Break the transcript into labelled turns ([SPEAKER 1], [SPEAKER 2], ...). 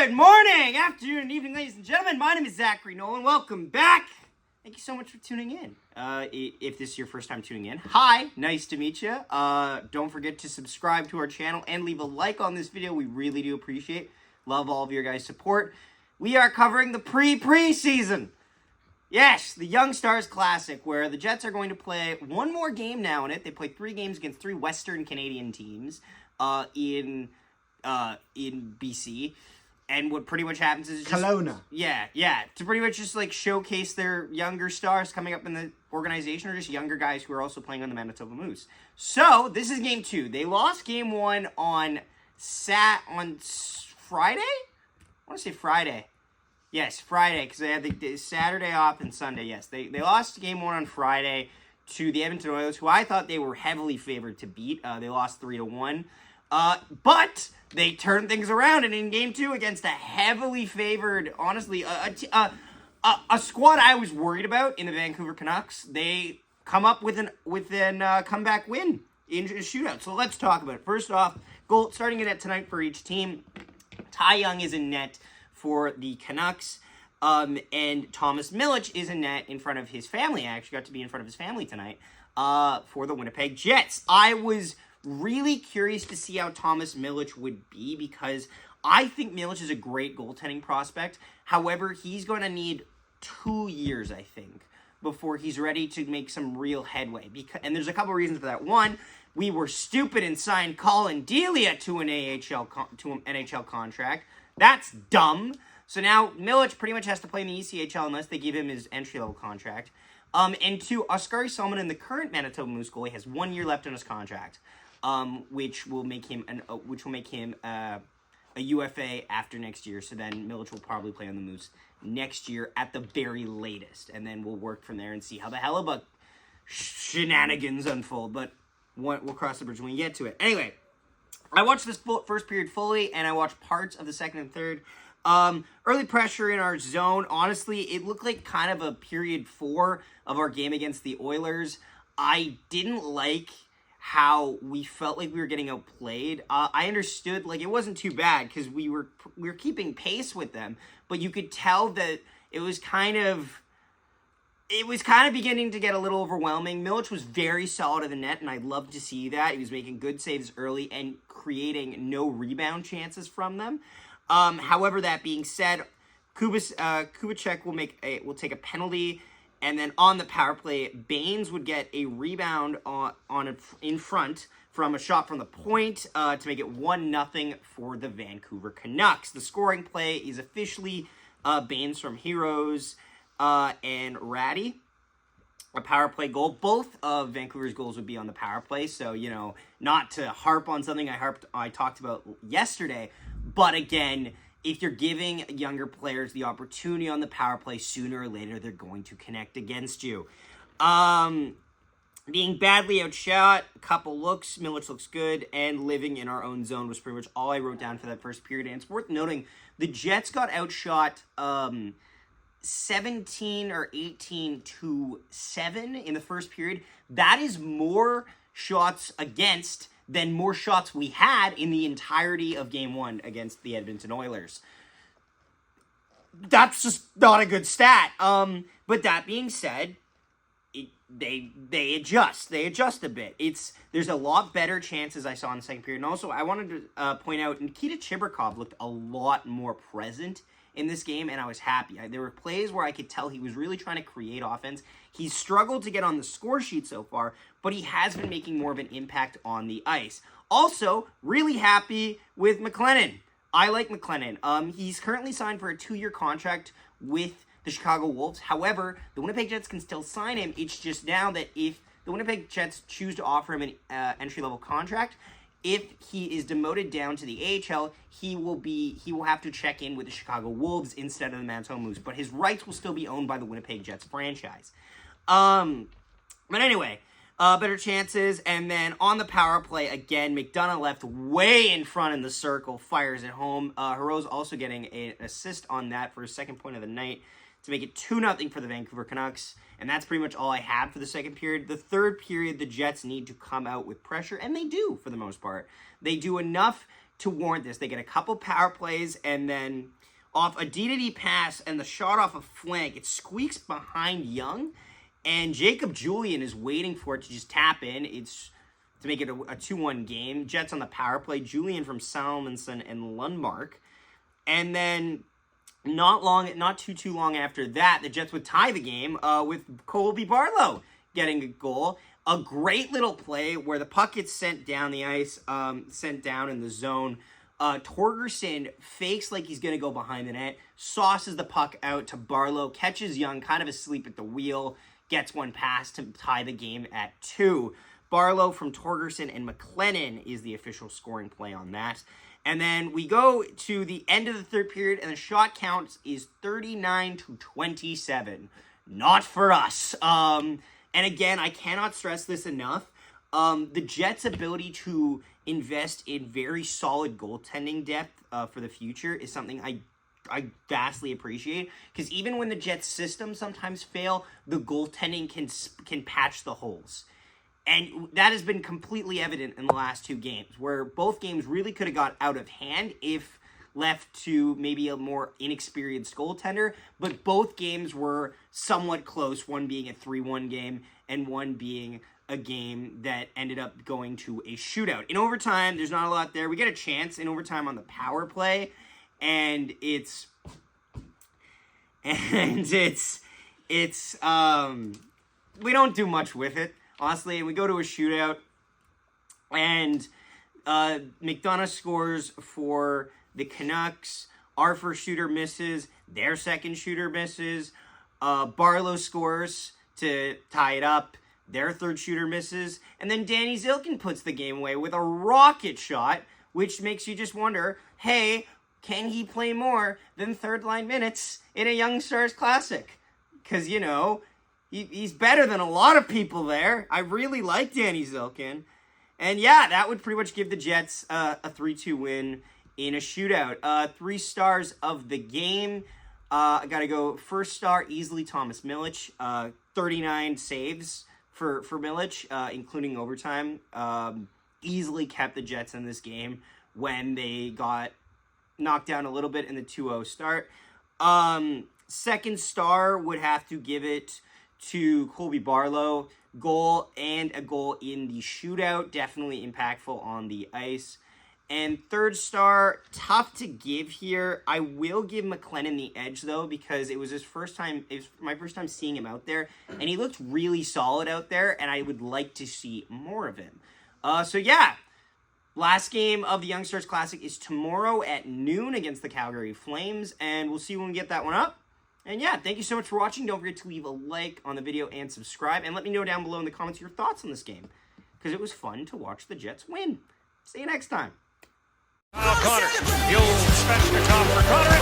[SPEAKER 1] Good morning, afternoon, and evening, ladies and gentlemen. My name is Zachary Nolan. Welcome back. Thank you so much for tuning in. If this is your first time tuning in, hi, nice to meet you. Don't forget to subscribe to our channel and leave a like on this video. We really do appreciate. Love all of your guys' support. We are covering the preseason. Yes, the Young Stars Classic, where the Jets are going to play one more game now in it. They play 3 games against 3 Western Canadian teams in BC. And what pretty much happens is just...
[SPEAKER 2] Kelowna.
[SPEAKER 1] Yeah. To pretty much just, like, showcase their younger stars coming up in the organization, or just younger guys who are also playing on the Manitoba Moose. So, this is Game 2. They lost Game 1 on Friday? I want to say Friday. Yes, Friday, because they had the Saturday off and Sunday. Yes, they lost Game 1 on Friday to the Edmonton Oilers, who I thought they were heavily favored to beat. They lost 3-1. But they turned things around, and in Game 2 against a heavily favored, honestly, a squad I was worried about in the Vancouver Canucks, they come up with an comeback win in a shootout. So let's talk about it. First off, goal starting it at tonight for each team. Ty Young is in net for the Canucks, and Thomas Milic is in net in front of his family. I actually got to be in front of his family tonight for the Winnipeg Jets. I was really curious to see how Thomas Milic would be, because I think Milic is a great goaltending prospect. However, he's going to need 2 years, I think, before he's ready to make some real headway. And there's a couple reasons for that. One, we were stupid and signed Colin Delia to an NHL contract. That's dumb. So now Milic pretty much has to play in the ECHL unless they give him his entry-level contract. And 2, Oskari Salminen, the current Manitoba Moose goalie, has 1 year left on his contract. Which will make him a UFA after next year. So then Milic will probably play on the Moose next year at the very latest, and then we'll work from there and see how the Hellebuck shenanigans unfold. But we'll cross the bridge when we get to it. Anyway, I watched this first period fully, and I watched parts of the second and third. Early pressure in our zone. Honestly, it looked like kind of a period 4 of our game against the Oilers. I didn't like how we felt like we were getting outplayed. I understood, like, it wasn't too bad because we were keeping pace with them, but you could tell that it was kind of beginning to get a little overwhelming. Milic was very solid in the net, and I'd love to see that. He was making good saves early and creating no rebound chances from them. However, that being said, Kubicek will take a penalty. And then on the power play, Baines would get a rebound in front from a shot from the point to make it 1-0 for the Vancouver Canucks. The scoring play is officially Baines from Heroes and Ratty. A power play goal. Both of Vancouver's goals would be on the power play. So, not to harp on something I talked about yesterday, but again, if you're giving younger players the opportunity on the power play, sooner or later, they're going to connect against you. Being badly outshot, a couple looks, Milic looks good, and living in our own zone was pretty much all I wrote down for that first period. And it's worth noting, the Jets got outshot 17 or 18 to 7 in the first period. That is more shots against than more shots we had in the entirety of Game 1 against the Edmonton Oilers. That's just not a good stat. But that being said, they adjust. They adjust a bit. There's a lot better chances I saw in the second period. And also, I wanted to point out, Nikita Chibrikov looked a lot more present in this game, and I was happy. There were plays where I could tell he was really trying to create offense. He's struggled to get on the score sheet so far, but he has been making more of an impact on the ice. Also, really happy with McLennan. I like McLennan. He's currently signed for a 2-year contract with the Chicago Wolves. However, the Winnipeg Jets can still sign him. It's just now that if the Winnipeg Jets choose to offer him an entry-level contract, if he is demoted down to the AHL, he will have to check in with the Chicago Wolves instead of the Manitoba Moose, but his rights will still be owned by the Winnipeg Jets franchise. But anyway, better chances, and then on the power play, again, McDonough left way in front in the circle, fires it home. Heroes also getting an assist on that for his second point of the night to make it 2-0 for the Vancouver Canucks. And that's pretty much all I had for the second period. The third period, the Jets need to come out with pressure, and they do for the most part. They do enough to warrant this. They get a couple power plays, and then off a D-to-D pass and the shot off a flank, it squeaks behind Young, and Jacob Julian is waiting for it to just tap in. It's to make it a 2-1 game. Jets on the power play. Julian from Salmonson and Lundmark. And then not too long after that, the Jets would tie the game with Colby Barlow getting a goal. A great little play where the puck gets sent down the ice, sent down in the zone. Torgerson fakes like he's going to go behind the net, sauces the puck out to Barlow, catches Young kind of asleep at the wheel, gets one pass to tie the game at 2. Barlow from Torgerson and McLennan is the official scoring play on that. And then we go to the end of the third period, and the shot count is 39-27. Not for us. And again, I cannot stress this enough. The Jets' ability to invest in very solid goaltending depth for the future is something I vastly appreciate. Because even when the Jets' systems sometimes fail, the goaltending can patch the holes. And that has been completely evident in the last 2 games, where both games really could have got out of hand if left to maybe a more inexperienced goaltender. But both games were somewhat close, one being a 3-1 game and one being a game that ended up going to a shootout. In overtime, there's not a lot there. We get a chance in overtime on the power play, and it's we don't do much with it. Honestly, we go to a shootout, and McDonough scores for the Canucks. Our first shooter misses. Their second shooter misses. Barlow scores to tie it up. Their third shooter misses. And then Danny Zilkin puts the game away with a rocket shot, which makes you just wonder, hey, can he play more than third-line minutes in a Young Stars Classic? Because, you know, he's better than a lot of people there. I really like Danny Zilkin. And yeah, that would pretty much give the Jets a 3-2 win in a shootout. 3 stars of the game. I got to go first star, easily Thomas Milic. 39 saves for Milic, including overtime. Easily kept the Jets in this game when they got knocked down a little bit in the 2-0 start. Second star would have to give it to Colby Barlow. Goal and a goal in the shootout. Definitely impactful on the ice. And third star, tough to give here. I will give McLennan the edge, though, because it was my first time seeing him out there, and he looked really solid out there, and I would like to see more of him. So yeah, last game of the Young Stars Classic is tomorrow at noon against the Calgary Flames, and we'll see when we get that one up. And yeah, thank you so much for watching. Don't forget to leave a like on the video and subscribe. And let me know down below in the comments your thoughts on this game, because it was fun to watch the Jets win. See you next time.
[SPEAKER 2] Connor, the old Spencer top for Connor.